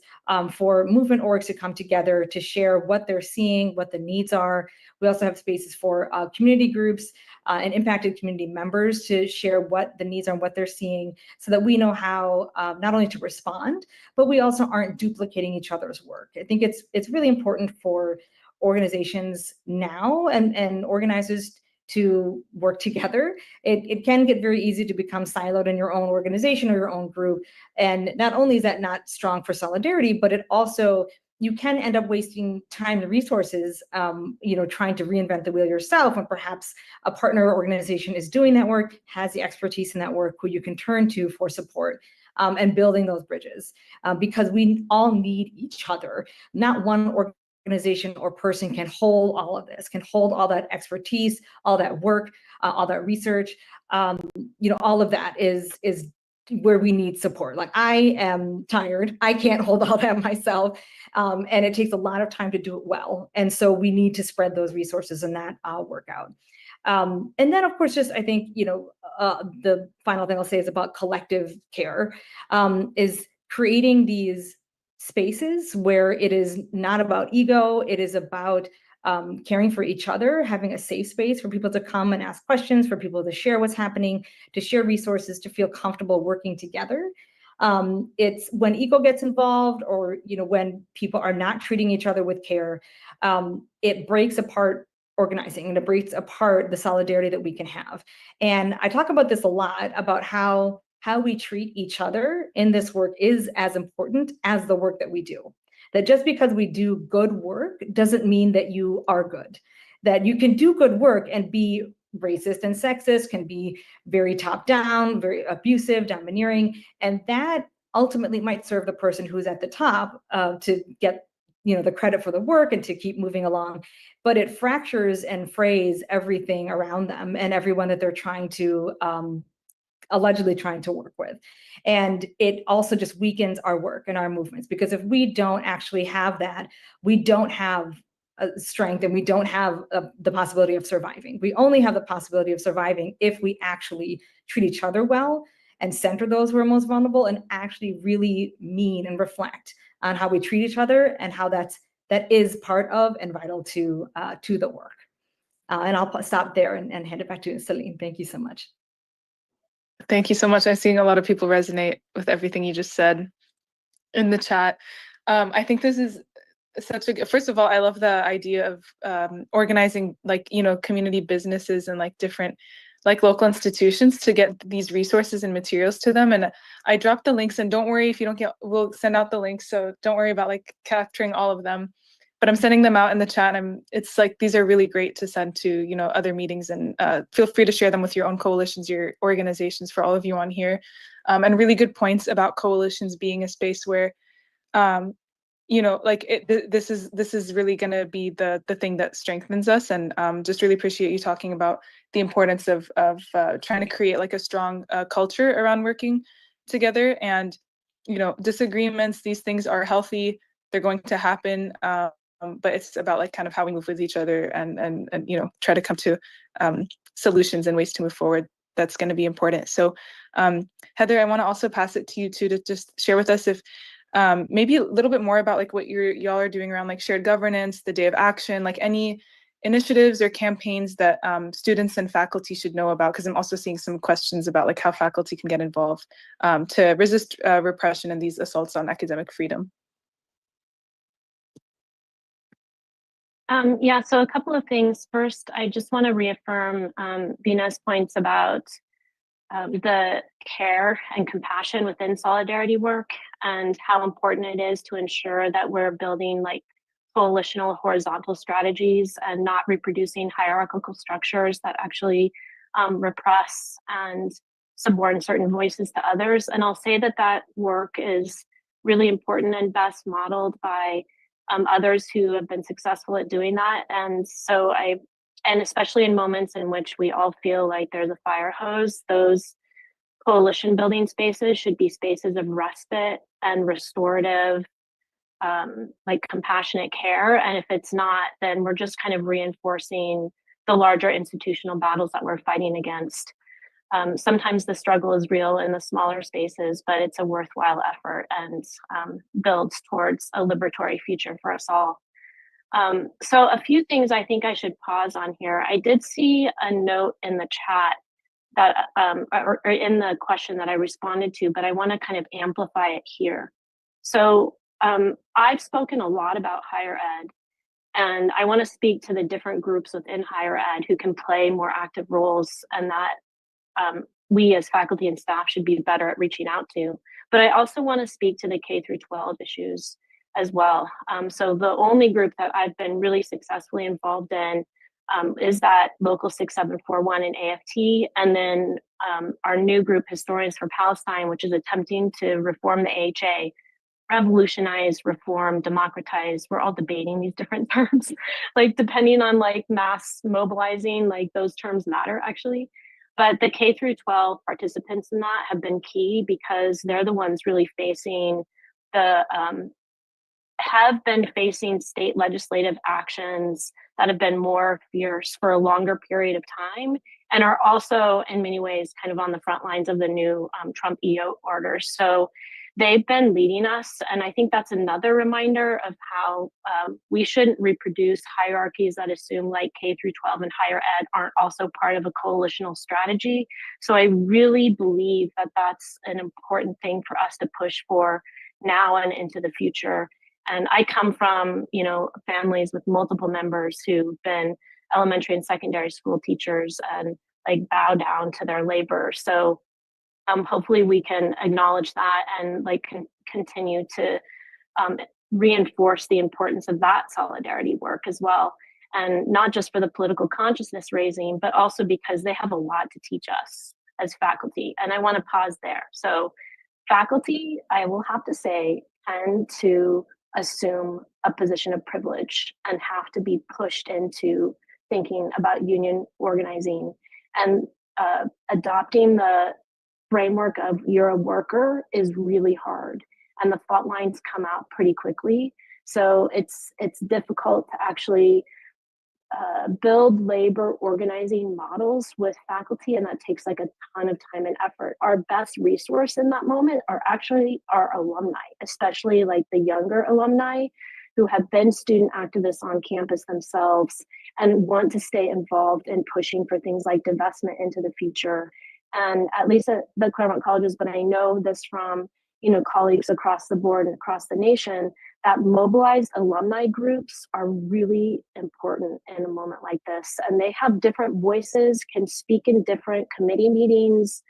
for movement orgs to come together to share what they're seeing, what the needs are. We also have spaces for community groups and impacted community members to share what the needs are and what they're seeing, so that we know how not only to respond, but we also aren't duplicating each other's work. I think it's really important for organizations now and organizers to work together. It can get very easy to become siloed in your own organization or your own group. And not only is that not strong for solidarity, but it also, you can end up wasting time and resources, trying to reinvent the wheel yourself, when perhaps a partner organization is doing that work, has the expertise in that work, who you can turn to for support, and building those bridges, because we all need each other. Not one organization or person can hold all of this, can hold all that expertise, all that work, all that research. All of that is where we need support. Like, I am tired, I can't hold all that myself, and it takes a lot of time to do it well. And so we need to spread those resources and that work out. And then, of course, just I think, the final thing I'll say is about collective care, is creating these spaces where it is not about ego, it is about caring for each other, having a safe space for people to come and ask questions, for people to share what's happening, to share resources, to feel comfortable working together. It's when ego gets involved, or when people are not treating each other with care, it breaks apart organizing, and it breaks apart the solidarity that we can have. And I talk about this a lot, about how we treat each other in this work is as important as the work that we do. That just because we do good work doesn't mean that you are good. That you can do good work and be racist and sexist, can be very top down, very abusive, domineering, and that ultimately might serve the person who's at the top to get the credit for the work and to keep moving along. But it fractures and frays everything around them and everyone that they're trying to allegedly trying to work with. And it also just weakens our work and our movements, because if we don't actually have that, we don't have strength, and we don't have the possibility of surviving. We only have the possibility of surviving if we actually treat each other well and center those who are most vulnerable, and actually really mean and reflect on how we treat each other, and how that is part of and vital to the work. And I'll stop there and hand it back to Celine. Thank you so much. Thank you so much. I'm seeing a lot of people resonate with everything you just said in the chat. I think this is first of all, I love the idea of organizing community businesses and different local institutions to get these resources and materials to them. And I dropped the links, and don't worry if you don't get, we'll send out the links. So don't worry about capturing all of them, but I'm sending them out in the chat. It's these are really great to send to, other meetings, and feel free to share them with your own coalitions, your organizations, for all of you on here. And really good points about coalitions being a space where, this is really going to be the thing that strengthens us. And just really appreciate you talking about the importance of trying to create a strong culture around working together. And, disagreements, these things are healthy, they're going to happen. But it's about kind of how we move with each other and try to come to solutions and ways to move forward, that's going to be important. So Heather, I want to also pass it to you too, to just share with us if maybe a little bit more about like what y'all are doing around like shared governance, the day of action, like any initiatives or campaigns that students and faculty should know about, because I'm also seeing some questions about like how faculty can get involved to resist repression and these assaults on academic freedom. Yeah, so a couple of things. First, I just want to reaffirm Vina's points about the care and compassion within solidarity work and how important it is to ensure that we're building like coalitional horizontal strategies and not reproducing hierarchical structures that actually repress and subordinate certain voices to others. And I'll say that that work is really important and best modeled by others who have been successful at doing that. And so and especially in moments in which we all feel like there's a fire hose, those coalition building spaces should be spaces of respite and restorative, like compassionate care. And if it's not, then we're just kind of reinforcing the larger institutional battles that we're fighting against. Sometimes the struggle is real in the smaller spaces, but it's a worthwhile effort and builds towards a liberatory future for us all. So a few things I think I should pause on here. I did see a note in the chat that, or in the question that I responded to, but I want to kind of amplify it here. So I've spoken a lot about higher ed, and I want to speak to the different groups within higher ed who can play more active roles and that we as faculty and staff should be better at reaching out to. But I also want to speak to the K through 12 issues as well. So the only group that I've been really successfully involved in is that Local 6741 in AFT, and then our new group, Historians for Palestine, which is attempting to reform the AHA, revolutionize, reform, democratize. We're all debating these different terms, like depending on like mass mobilizing, like those terms matter actually. But the K through 12 participants in that have been key because they're the ones really facing the have been facing state legislative actions that have been more fierce for a longer period of time and are also in many ways kind of on the front lines of the new Trump EO orders. So they've been leading us. And I think that's another reminder of how we shouldn't reproduce hierarchies that assume like K through 12 and higher ed aren't also part of a coalitional strategy. So I really believe that that's an important thing for us to push for now and into the future. And I come from, you know, families with multiple members who've been elementary and secondary school teachers and like bow down to their labor. So hopefully we can acknowledge that and like continue to reinforce the importance of that solidarity work as well. And not just for the political consciousness raising, but also because they have a lot to teach us as faculty. And I want to pause there. So faculty, I will have to say, tend to assume a position of privilege and have to be pushed into thinking about union organizing and adopting the framework of you're a worker is really hard and the fault lines come out pretty quickly. So it's difficult to actually build labor organizing models with faculty, and that takes like a ton of time and effort. Our best resource in that moment are actually our alumni, especially like the younger alumni who have been student activists on campus themselves and want to stay involved in pushing for things like divestment into the future. And at least at the Claremont colleges, but I know this from, you know, colleagues across the board and across the nation, that mobilized alumni groups are really important in a moment like this. And they have different voices, can speak in different committee meetings,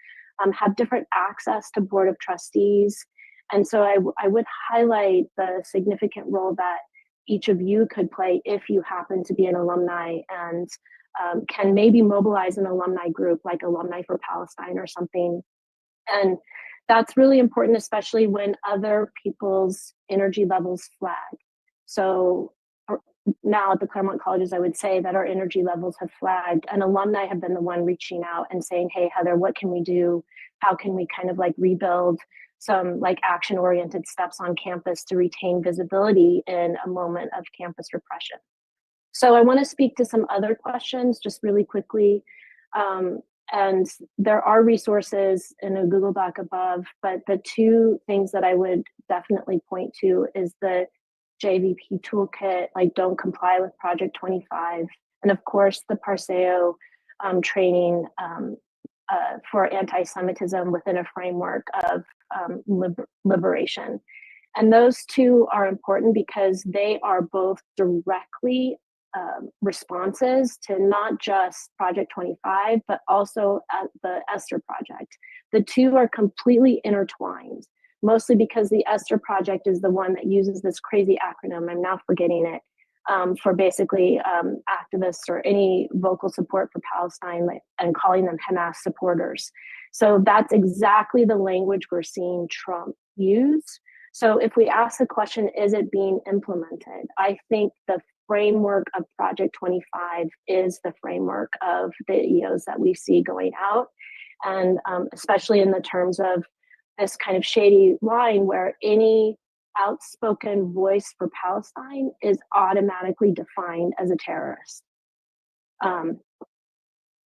have different access to board of trustees. And so I would highlight the significant role that each of you could play if you happen to be an alumni and can maybe mobilize an alumni group like Alumni for Palestine or something. And that's really important, especially when other people's energy levels flag. So now at the Claremont colleges, I would say that our energy levels have flagged, and alumni have been the one reaching out and saying, hey, Heather, what can we do? How can we kind of like rebuild some like action-oriented steps on campus to retain visibility in a moment of campus repression? So I want to speak to some other questions just really quickly. And there are resources in a Google Doc above, but the two things that I would definitely point to is the JVP toolkit, like don't comply with Project 25, and of course the Parseo training for anti-Semitism within a framework of liberation. And those two are important because they are both directly responses to not just Project 25, but also the Esther Project. The two are completely intertwined, mostly because the Esther Project is the one that uses this crazy acronym, I'm now forgetting it, for basically activists or any vocal support for Palestine and calling them Hamas supporters. So that's exactly the language we're seeing Trump use. So if we ask the question, is it being implemented? I think the framework of Project 25 is the framework of the EOs that we see going out. And especially in the terms of this kind of shady line where any outspoken voice for Palestine is automatically defined as a terrorist.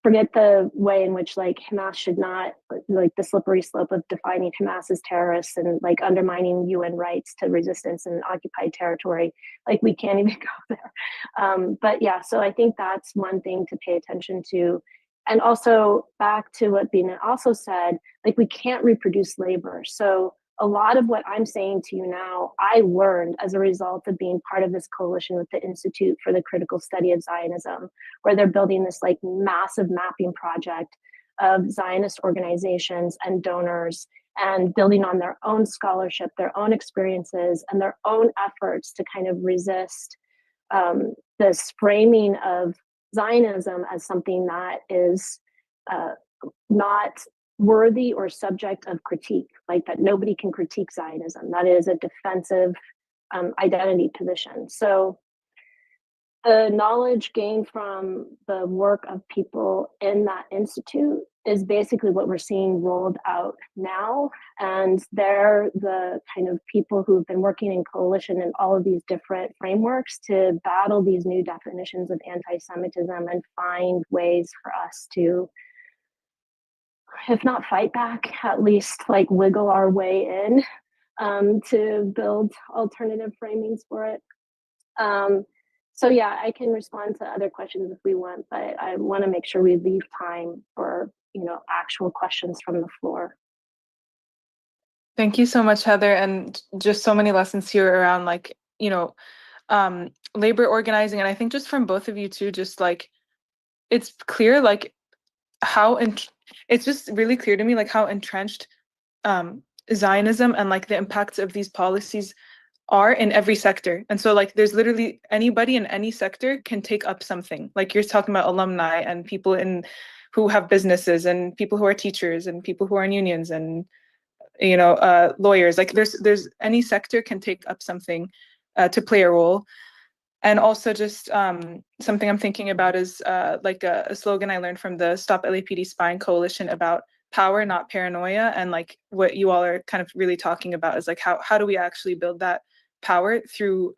Forget the way in which like Hamas should not, like the slippery slope of defining Hamas as terrorists and like undermining UN rights to resistance in occupied territory. Like we can't even go there. But yeah, so I think that's one thing to pay attention to. And also back to what Bina also said, like we can't reproduce labor. So a lot of what I'm saying to you now, I learned as a result of being part of this coalition with the Institute for the Critical Study of Zionism, where they're building this like massive mapping project of Zionist organizations and donors and building on their own scholarship, their own experiences, and their own efforts to kind of resist this framing of Zionism as something that is not worthy or subject of critique, like that nobody can critique Zionism. That is a defensive identity position. So the knowledge gained from the work of people in that institute is basically what we're seeing rolled out now. And they're the kind of people who've been working in coalition in all of these different frameworks to battle these new definitions of anti-Semitism and find ways for us to, if not fight back, at least like wiggle our way in to build alternative framings for it. So yeah, I can respond to other questions if we want, but I want to make sure we leave time for, actual questions from the floor. Thank you so much, Heather. And just so many lessons here around labor organizing. And I think just from both of you too, just like, it's clear, like it's just really clear to me, like how entrenched Zionism and like the impacts of these policies are in every sector. And so like there's literally anybody in any sector can take up something. Like you're talking about alumni and people who have businesses and people who are teachers and people who are in unions and lawyers. Like there's any sector can take up something to play a role. And also just something I'm thinking about is like a slogan I learned from the Stop LAPD Spying Coalition about power, not paranoia. And like what you all are kind of really talking about is like how do we actually build that power through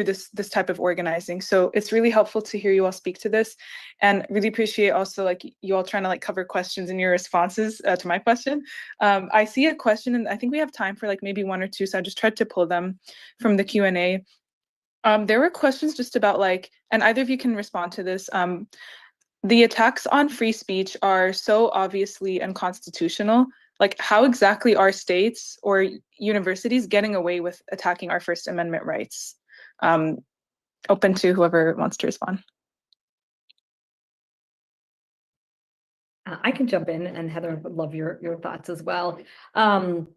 this type of organizing. So it's really helpful to hear you all speak to this, and really appreciate also like you all trying to like cover questions in your responses to my question. I see a question, and I think we have time for like maybe one or two, so I just tried to pull them from the Q&A. There were questions just about like, and either of you can respond to this. The attacks on free speech are so obviously unconstitutional. Like, how exactly are states or universities getting away with attacking our First Amendment rights? Open to whoever wants to respond. I can jump in, and Heather would love your thoughts as well. The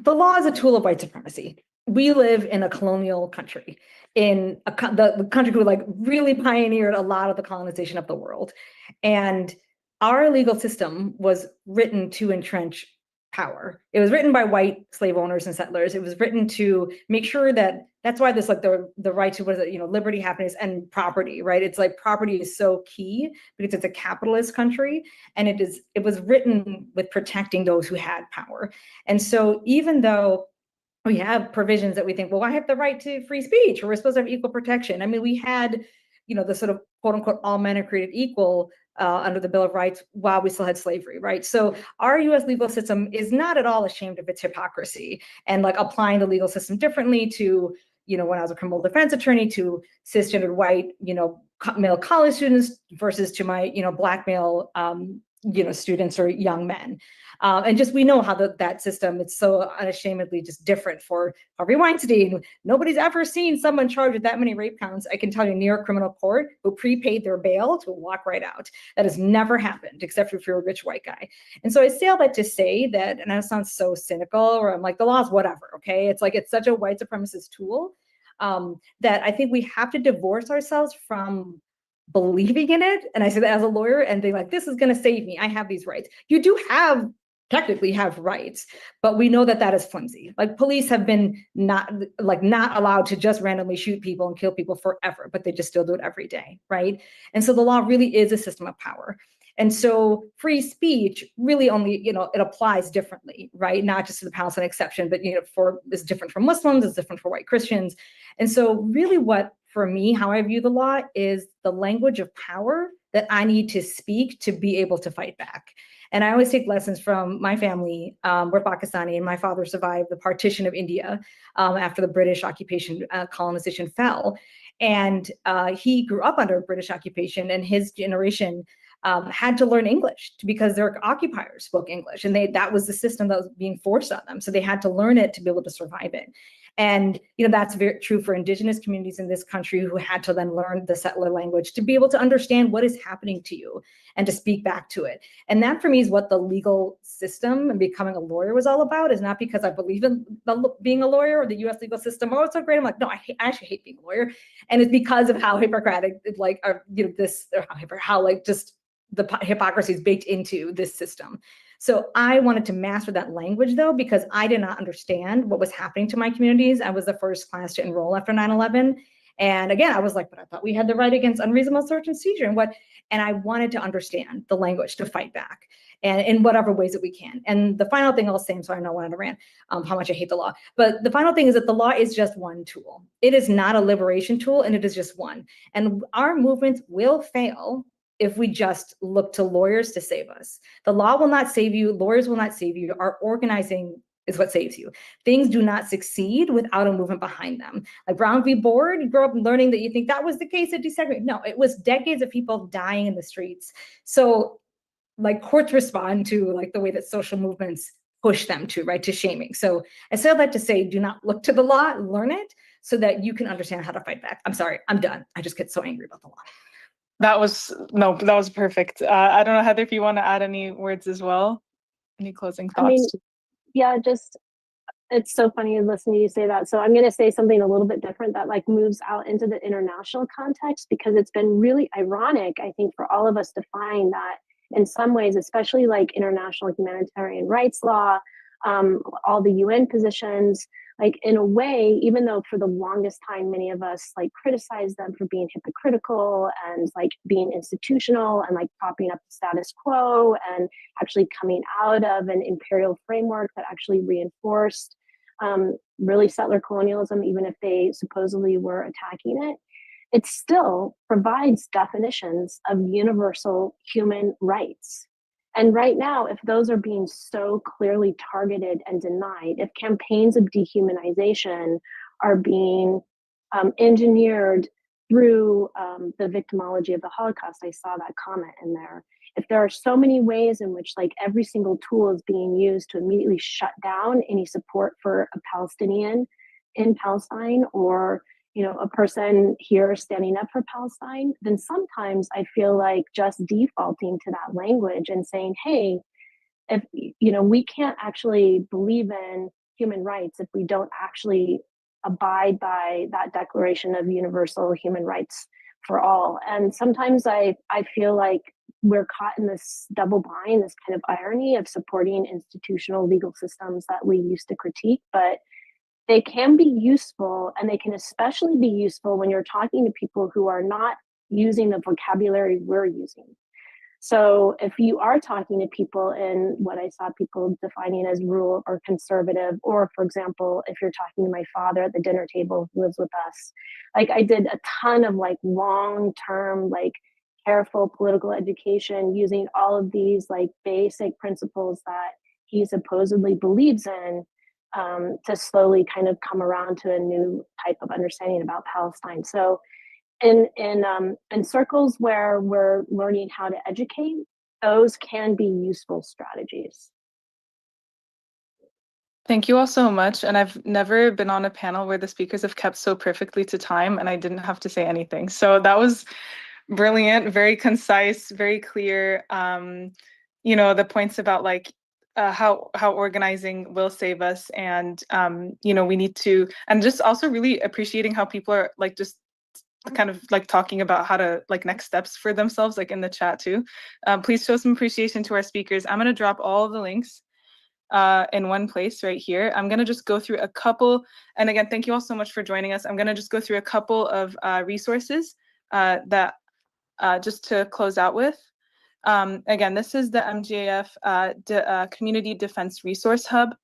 law is a tool of white supremacy. We live in a colonial country, in the country who like really pioneered a lot of the colonization of the world. And our legal system was written to entrench power. It was written by white slave owners and settlers. It was written to make sure that that's why there's like the right to, liberty, happiness, and property, right? It's like property is so key because it's a capitalist country, and it was written with protecting those who had power. And so even though we have provisions that we think, well, I have the right to free speech, or we're supposed to have equal protection. I mean, we had, the sort of quote unquote all men are created equal under the Bill of Rights while we still had slavery, right? So our US legal system is not at all ashamed of its hypocrisy and like applying the legal system differently to, when I was a criminal defense attorney, to cisgendered white, male college students versus to my, Black male, students or young men. And just, we know how that system, it's so unashamedly just different for Harvey Weinstein. Nobody's ever seen someone charged with that many rape counts, I can tell you, New York criminal court, who prepaid their bail to walk right out. That has never happened, except for if you're a rich white guy. And so I say all that to say that, and that sounds so cynical, or I'm like, the law's whatever, okay? It's like, it's such a white supremacist tool that I think we have to divorce ourselves from believing in it. And I say that as a lawyer, and they're like, this is going to save me. I have these rights. You do technically have rights, but we know that that is flimsy. Like, police have been not allowed to just randomly shoot people and kill people forever, but they just still do it every day, right? And so the law really is a system of power. And so free speech really only, it applies differently, right? Not just to the Palestine exception, but, it's different for Muslims, it's different for white Christians. And so really for me, how I view the law is the language of power that I need to speak to be able to fight back. And I always take lessons from my family. We're Pakistani, and my father survived the partition of India after the British occupation, colonization fell. And he grew up under British occupation, and his generation had to learn English because their occupiers spoke English, and that was the system that was being forced on them. So they had to learn it to be able to survive it. And that's very true for indigenous communities in this country, who had to then learn the settler language to be able to understand what is happening to you and to speak back to it. And that, for me, is what the legal system and becoming a lawyer was all about. Is not because I believe in being a lawyer or the US legal system. Oh, it's so great. I'm like, no, I actually hate being a lawyer. And it's because of how Hippocratic, just the hypocrisy is baked into this system. So I wanted to master that language, though, because I did not understand what was happening to my communities. I was the first class to enroll after 9/11. And again, I was like, but I thought we had the right against unreasonable search and seizure. And I wanted to understand the language to fight back, and in whatever ways that we can. And the final thing I'll say, so I know when I ran, how much I hate the law. But the final thing is that the law is just one tool. It is not a liberation tool, and it is just one. And our movements will fail if we just look to lawyers to save us. The law will not save you. Lawyers will not save you. Our organizing is what saves you. Things do not succeed without a movement behind them. Like Brown v. Board, you grow up learning that you think that was the case at desegregation. No, it was decades of people dying in the streets. So like courts respond to like the way that social movements push them to, right, to shaming. So I say that to say, do not look to the law, learn it so that you can understand how to fight back. I'm sorry, I'm done. I just get so angry about the law. That was perfect. I don't know, Heather, if you want to add any words as well. Any closing thoughts? It's so funny listening to you say that. So I'm going to say something a little bit different that like moves out into the international context, because it's been really ironic, I think, for all of us to find that in some ways, especially like international humanitarian rights law, all the UN positions, like in a way, even though for the longest time, many of us like criticized them for being hypocritical and like being institutional and like propping up the status quo and actually coming out of an imperial framework that actually reinforced really settler colonialism, even if they supposedly were attacking it, it still provides definitions of universal human rights. And right now, if those are being so clearly targeted and denied, if campaigns of dehumanization are being engineered through the victimology of the Holocaust, I saw that comment in there. If there are so many ways in which like every single tool is being used to immediately shut down any support for a Palestinian in Palestine, or a person here standing up for Palestine, then sometimes I feel like just defaulting to that language and saying, hey, if we can't actually believe in human rights if we don't actually abide by that Declaration of Universal Human Rights for all. And sometimes I feel like we're caught in this double bind, this kind of irony of supporting institutional legal systems that we used to critique, but they can be useful, and they can especially be useful when you're talking to people who are not using the vocabulary we're using. So if you are talking to people in what I saw people defining as rural or conservative, or for example, if you're talking to my father at the dinner table who lives with us, like I did a ton of like long-term, like careful political education using all of these like basic principles that he supposedly believes in, to slowly kind of come around to a new type of understanding about Palestine. So in circles where we're learning how to educate, those can be useful strategies. Thank you all so much. And I've never been on a panel where the speakers have kept so perfectly to time and I didn't have to say anything. So that was brilliant, very concise, very clear. You know, the points about like how organizing will save us, and you know, we need to, and just also really appreciating how people are like just kind of like talking about how to like next steps for themselves, like in the chat too. Please show some appreciation to our speakers. I'm going to drop all the links in one place right here. I'm going to just go through a couple, and again, thank you all so much for joining us. I'm going to just go through a couple of resources that just to close out with. Again, this is the MGAF Community Defense Resource Hub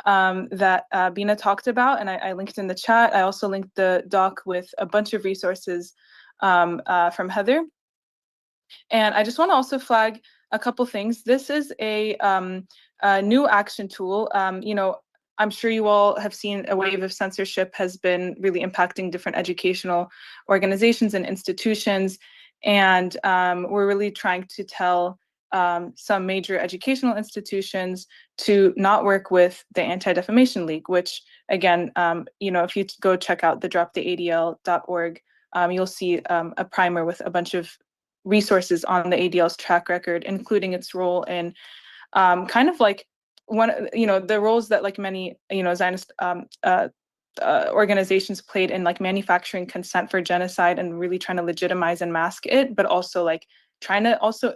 that Bina talked about, and I linked in the chat. I also linked the doc with a bunch of resources from Heather. And I just want to also flag a couple things. This is a new action tool. You know, I'm sure you all have seen a wave of censorship has been really impacting different educational organizations and institutions. And we're really trying to tell some major educational institutions to not work with the Anti-Defamation League, which again, you know, if you go check out the droptheadl.org, you'll see a primer with a bunch of resources on the ADL's track record, including its role in kind of like one, you know, the roles that like many, you know, Zionist organizations played in like manufacturing consent for genocide and really trying to legitimize and mask it, but also like trying to also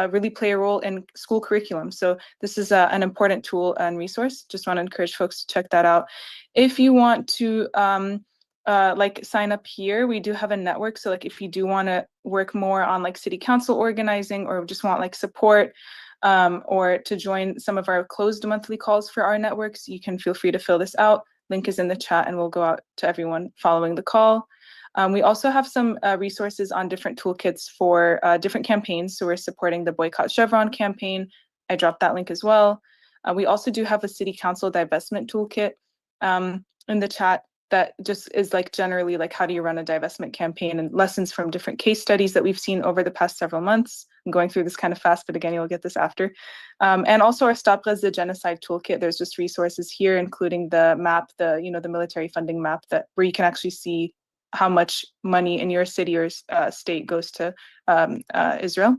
really play a role in school curriculum. So this is an important tool and resource. Just want to encourage folks to check that out. If you want to like sign up here, we do have a network. So like if you do want to work more on like city council organizing, or just want like support, or to join some of our closed monthly calls for our networks, you can feel free to fill this out. Link is in the chat and we'll go out to everyone following the call. We also have some resources on different toolkits for different campaigns. So we're supporting the Boycott Chevron campaign. I dropped that link as well. We also do have a city council divestment toolkit in the chat that just is like generally like how do you run a divestment campaign, and lessons from different case studies that we've seen over the past several months. I'm going through this kind of fast, but again, you'll get this after. And also our Stop Gaza Genocide toolkit. There's just resources here, including the map, the, you know, the military funding map, that where you can actually see how much money in your city or state goes to Israel.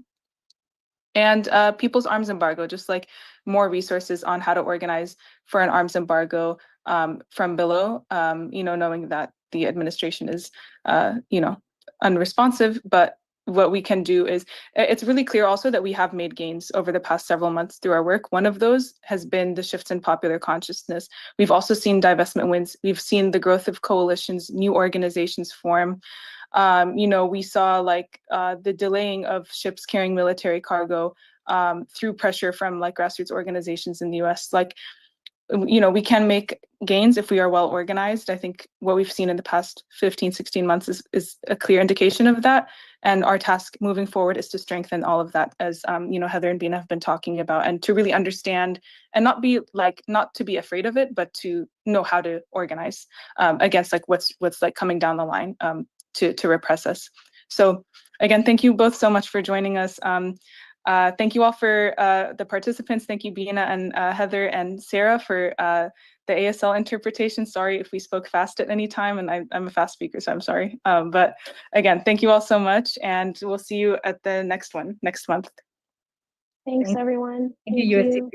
And people's arms embargo, just like more resources on how to organize for an arms embargo from below, you know, knowing that the administration is, you know, unresponsive. But what we can do is, it's really clear also that we have made gains over the past several months through our work. One of those has been the shifts in popular consciousness. We've also seen divestment wins. We've seen the growth of coalitions, new organizations form. You know, we saw like the delaying of ships carrying military cargo through pressure from like grassroots organizations in the US. Like, you know, we can make gains if we are well organized. I think what we've seen in the past 15, 16 months is a clear indication of that. And our task moving forward is to strengthen all of that, as you know, Heather and Bina have been talking about, and to really understand and not be like, not to be afraid of it, but to know how to organize against like what's like coming down the line to repress us. So again, thank you both so much for joining us. Thank you all for the participants. Thank you, Bina and Heather and Sarah, for the ASL interpretation. Sorry if we spoke fast at any time, and I'm a fast speaker, so I'm sorry. But again, thank you all so much, and we'll see you at the next one next month. Thanks, everyone. Thank you, USC.